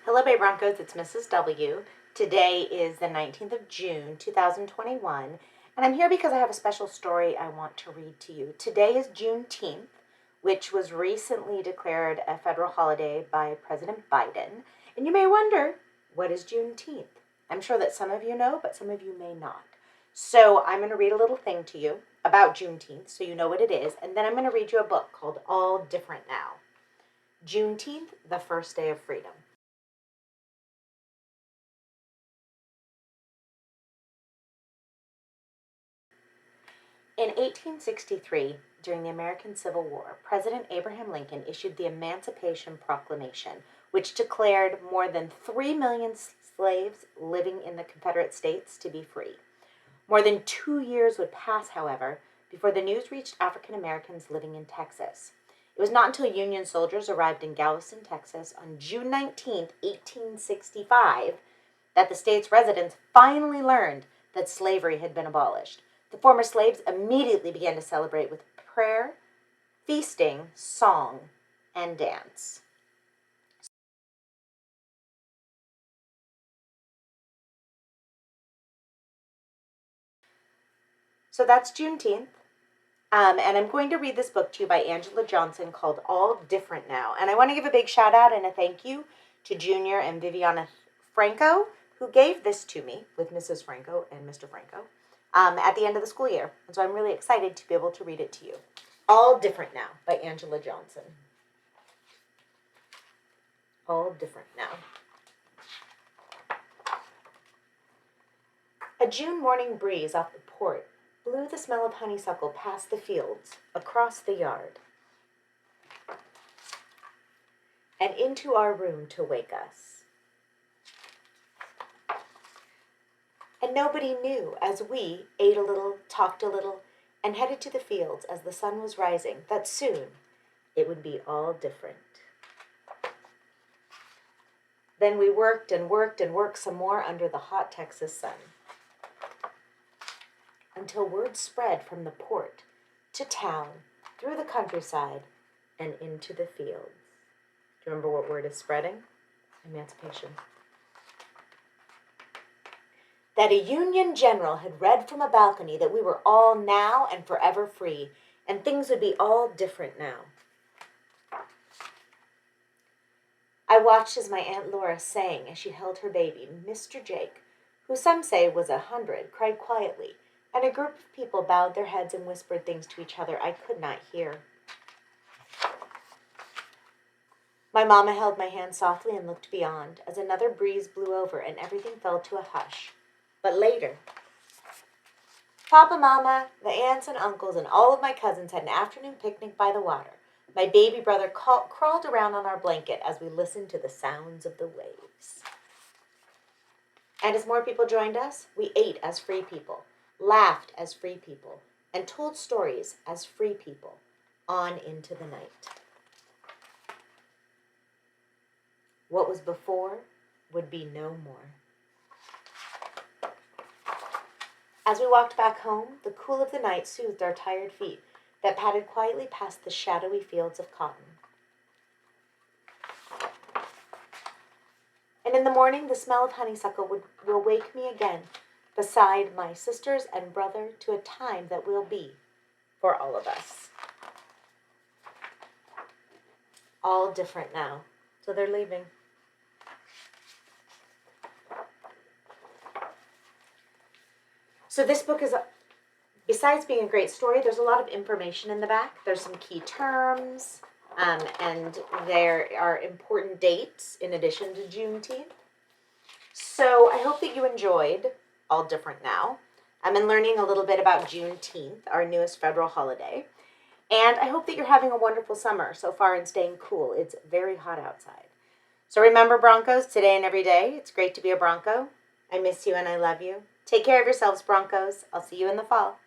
Hello, Bay Broncos. It's Mrs. W. Today is the 19th of June, 2021, and I'm here because I have a special story I want to read to you. Today is Juneteenth, which was recently declared a federal holiday by President Biden. And you may wonder, what is Juneteenth? I'm sure that some of you know, but some of you may not. So I'm going to read a little thing to you about Juneteenth so you know what it is, and then I'm going to read you a book called All Different Now. Juneteenth, the First Day of Freedom. In 1863, during the American Civil War, President Abraham Lincoln issued the Emancipation Proclamation, which declared more than 3 million slaves living in the Confederate States to be free. More than 2 years would pass, however, before the news reached African Americans living in Texas. It was not until Union soldiers arrived in Galveston, Texas on June 19, 1865, that the state's residents finally learned that slavery had been abolished. The former slaves immediately began to celebrate with prayer, feasting, song, and dance. So that's Juneteenth. And I'm going to read this book to you by Angela Johnson called All Different Now. And I want to give a big shout out and a thank you to Junior and Viviana Franco, who gave this to me with Mrs. Franco and Mr. Franco at the end of the school year. And so I'm really excited to be able to read it to you. All Different Now by Angela Johnson. All Different Now. A June morning breeze off the port blew the smell of honeysuckle past the fields, across the yard, and into our room to wake us. And nobody knew, as we ate a little, talked a little, and headed to the fields as the sun was rising, that soon it would be all different. Then we worked and worked and worked some more under the hot Texas sun, until word spread from the port to town, through the countryside, and into the fields. Do you remember what word is spreading? Emancipation. That a Union general had read from a balcony that we were all now and forever free, and things would be all different now. I watched as my Aunt Laura sang as she held her baby, Mr. Jake, who some say was 100, cried quietly, and a group of people bowed their heads and whispered things to each other I could not hear. My mama held my hand softly and looked beyond, as another breeze blew over and everything fell to a hush. But later, Papa, Mama, the aunts and uncles, and all of my cousins had an afternoon picnic by the water. My baby brother crawled around on our blanket as we listened to the sounds of the waves. And as more people joined us, we ate as free people, laughed as free people, and told stories as free people on into the night. What was before would be no more. As we walked back home, the cool of the night soothed our tired feet that padded quietly past the shadowy fields of cotton. And in the morning, the smell of honeysuckle will wake me again, beside my sisters and brother, to a time that will be for all of us. All different now. So they're leaving. So this book is, besides being a great story, there's a lot of information in the back. There's some key terms, and there are important dates in addition to Juneteenth. So I hope that you enjoyed All Different Now. I've been learning a little bit about Juneteenth, our newest federal holiday. And I hope that you're having a wonderful summer so far and staying cool. It's very hot outside. So remember, Broncos, today and every day, it's great to be a Bronco. I miss you and I love you. Take care of yourselves, Broncos. I'll see you in the fall.